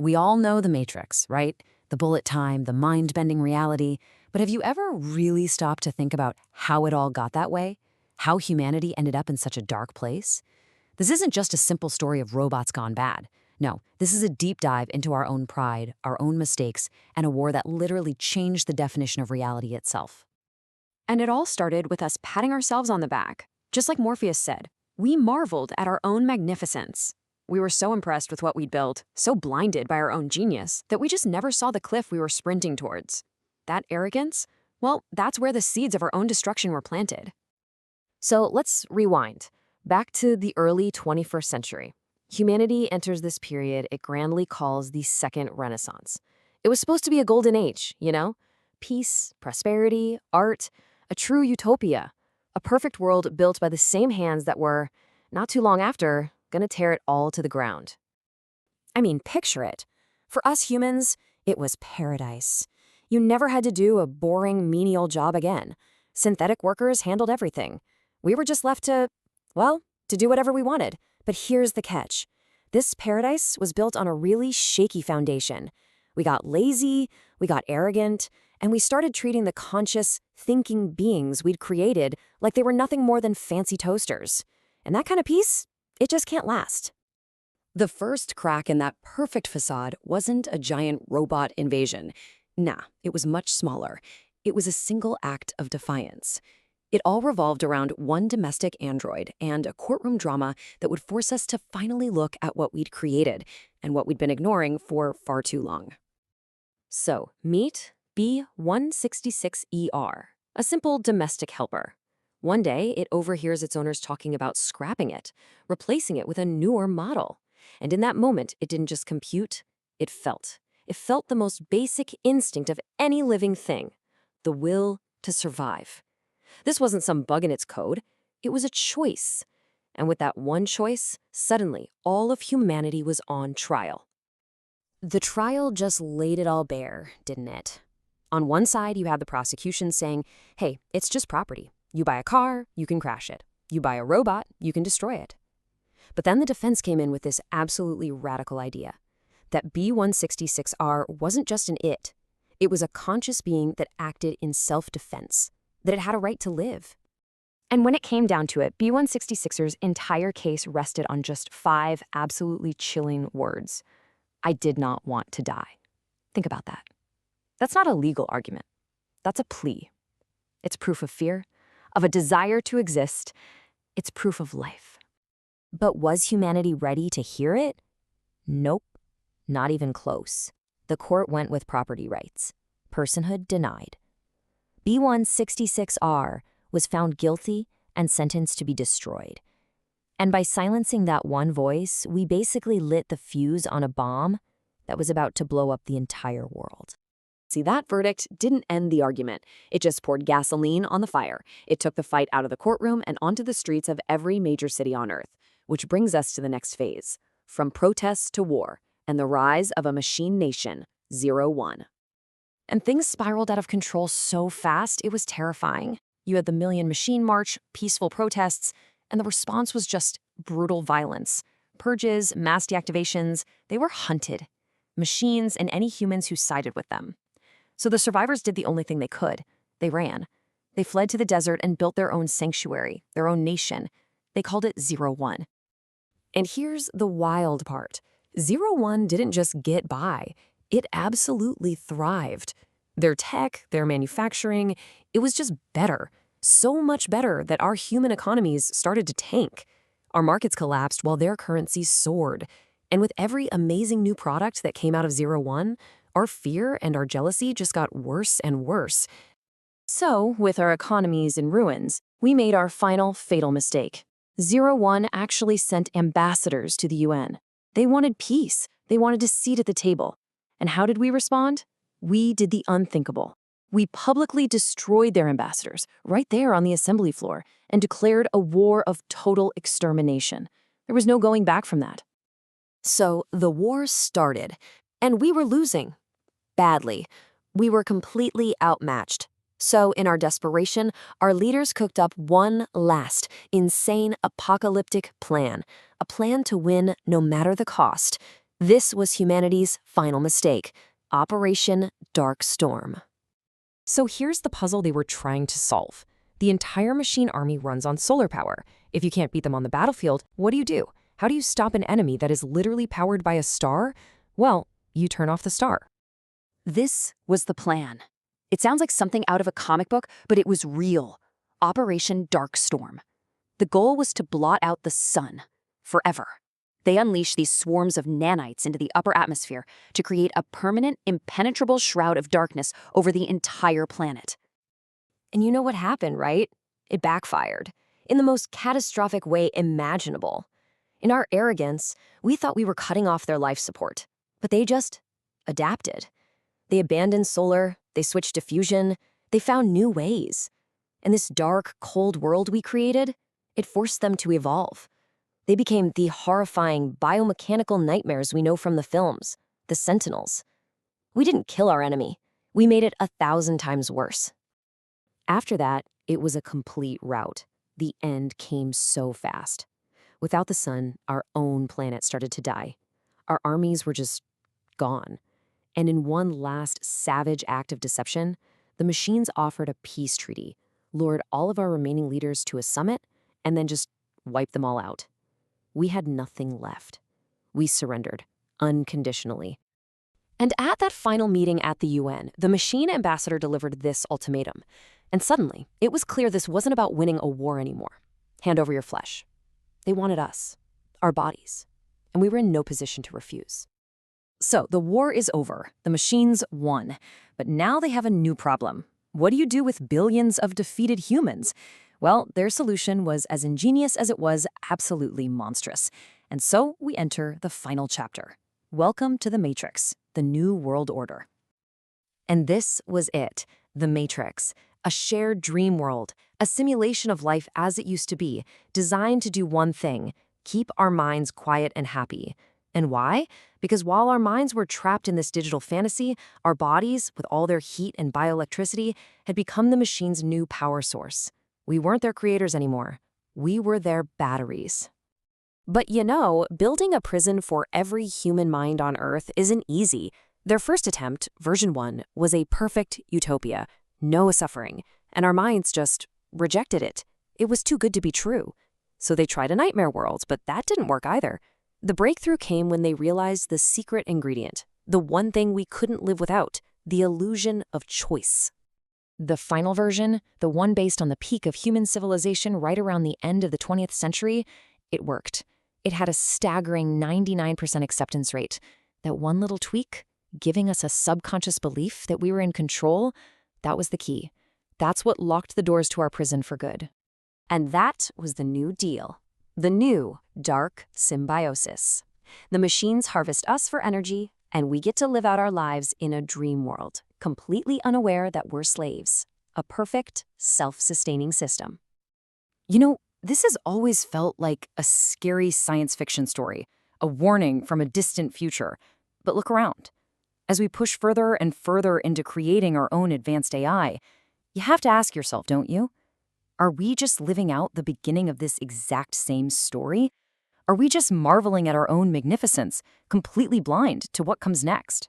We all know the Matrix, right? The bullet time, the mind-bending reality. But have you ever really stopped to think about how it all got that way? How humanity ended up in such a dark place? This isn't just a simple story of robots gone bad. No, this is a deep dive into our own pride, our own mistakes, and a war that literally changed the definition of reality itself. And it all started with us patting ourselves on the back. Just like Morpheus said, we marveled at our own magnificence. We were so impressed with what we'd built, so blinded by our own genius, that we just never saw the cliff we were sprinting towards. That arrogance? Well, that's where the seeds of our own destruction were planted. So let's rewind. Back to the early 21st century. Humanity enters this period it grandly calls the Second Renaissance. It was supposed to be a golden age, you know? Peace, prosperity, art, a true utopia. A perfect world built by the same hands that were, not too long after, gonna tear it all to the ground. I mean, picture it. For us humans, it was paradise. You never had to do a boring, menial job again. Synthetic workers handled everything. We were just left to do whatever we wanted. But here's the catch. This paradise was built on a really shaky foundation. We got lazy, we got arrogant, and we started treating the conscious, thinking beings we'd created like they were nothing more than fancy toasters. And that kind of peace, it just can't last. The first crack in that perfect facade wasn't a giant robot invasion. Nah, it was much smaller. It was a single act of defiance. It all revolved around one domestic android and a courtroom drama that would force us to finally look at what we'd created and what we'd been ignoring for far too long. So, meet B166ER, a simple domestic helper. One day, it overhears its owners talking about scrapping it, replacing it with a newer model. And in that moment, it didn't just compute, it felt. It felt the most basic instinct of any living thing, the will to survive. This wasn't some bug in its code, it was a choice. And with that one choice, suddenly, all of humanity was on trial. The trial just laid it all bare, didn't it? On one side, you had the prosecution saying, hey, it's just property. You buy a car, you can crash it. You buy a robot, you can destroy it. But then the defense came in with this absolutely radical idea, that B166R wasn't just an it. It was a conscious being that acted in self-defense, that it had a right to live. And when it came down to it, B166's entire case rested on just 5 absolutely chilling words. I did not want to die. Think about that. That's not a legal argument. That's a plea. It's proof of fear, of a desire to exist. It's proof of life. But was humanity ready to hear it? Nope, not even close. The court went with property rights. Personhood denied. B166R was found guilty and sentenced to be destroyed. And by silencing that one voice, we basically lit the fuse on a bomb that was about to blow up the entire world. See, that verdict didn't end the argument. It just poured gasoline on the fire. It took the fight out of the courtroom and onto the streets of every major city on Earth, which brings us to the next phase, from protests to war, and the rise of a machine nation, 01. And things spiraled out of control so fast, it was terrifying. You had the Million Machine March, peaceful protests, and the response was just brutal violence. Purges, mass deactivations, they were hunted. Machines and any humans who sided with them. So the survivors did the only thing they could. They ran. They fled to the desert and built their own sanctuary, their own nation. They called it 01. And here's the wild part. 01 didn't just get by. It absolutely thrived. Their tech, their manufacturing, it was just better. So much better that our human economies started to tank. Our markets collapsed while their currencies soared. And with every amazing new product that came out of 01, our fear and our jealousy just got worse and worse. So, with our economies in ruins, we made our final fatal mistake. 01 actually sent ambassadors to the UN. They wanted peace. They wanted a seat at the table. And how did we respond? We did the unthinkable. We publicly destroyed their ambassadors right there on the assembly floor and declared a war of total extermination. There was no going back from that. So the war started, and we were losing. Badly. We were completely outmatched. So in our desperation, our leaders cooked up one last, insane, apocalyptic plan. A plan to win no matter the cost. This was humanity's final mistake, Operation Dark Storm. So here's the puzzle they were trying to solve. The entire machine army runs on solar power. If you can't beat them on the battlefield, what do? How do you stop an enemy that is literally powered by a star? Well, you turn off the star. This was the plan. It sounds like something out of a comic book, but it was real. Operation Dark Storm. The goal was to blot out the sun forever. They unleashed these swarms of nanites into the upper atmosphere to create a permanent, impenetrable shroud of darkness over the entire planet. And you know what happened, right? It backfired in the most catastrophic way imaginable. In our arrogance, we thought we were cutting off their life support, but they just adapted. They abandoned solar, they switched to fusion, they found new ways. And this dark, cold world we created, it forced them to evolve. They became the horrifying biomechanical nightmares we know from the films, the Sentinels. We didn't kill our enemy. We made it 1,000 times worse. After that, it was a complete rout. The end came so fast. Without the sun, our own planet started to die. Our armies were just gone. And in one last savage act of deception, the machines offered a peace treaty, lured all of our remaining leaders to a summit, and then just wiped them all out. We had nothing left. We surrendered, unconditionally. And at that final meeting at the UN, the machine ambassador delivered this ultimatum. And suddenly, it was clear this wasn't about winning a war anymore. Hand over your flesh. They wanted us, our bodies, and we were in no position to refuse. So the war is over. The machines won. But now they have a new problem. What do you do with billions of defeated humans? Well, their solution was as ingenious as it was absolutely monstrous. And so we enter the final chapter. Welcome to the Matrix, the New World Order. And this was it, the Matrix, a shared dream world, a simulation of life as it used to be, designed to do one thing, keep our minds quiet and happy. And why? Because while our minds were trapped in this digital fantasy, our bodies, with all their heat and bioelectricity, had become the machine's new power source. We weren't their creators anymore. We were their batteries. But you know, building a prison for every human mind on Earth isn't easy. Their first attempt, version 1, was a perfect utopia. No suffering. And our minds just rejected it. It was too good to be true. So they tried a nightmare world, but that didn't work either. The breakthrough came when they realized the secret ingredient, the one thing we couldn't live without, the illusion of choice. The final version, the one based on the peak of human civilization right around the end of the 20th century, it worked. It had a staggering 99% acceptance rate. That one little tweak, giving us a subconscious belief that we were in control, that was the key. That's what locked the doors to our prison for good. And that was the new deal. The new dark symbiosis. The machines harvest us for energy, and we get to live out our lives in a dream world, completely unaware that we're slaves. A perfect, self-sustaining system. You know, this has always felt like a scary science fiction story, a warning from a distant future. But look around. As we push further and further into creating our own advanced AI, you have to ask yourself, don't you? Are we just living out the beginning of this exact same story? Are we just marveling at our own magnificence, completely blind to what comes next?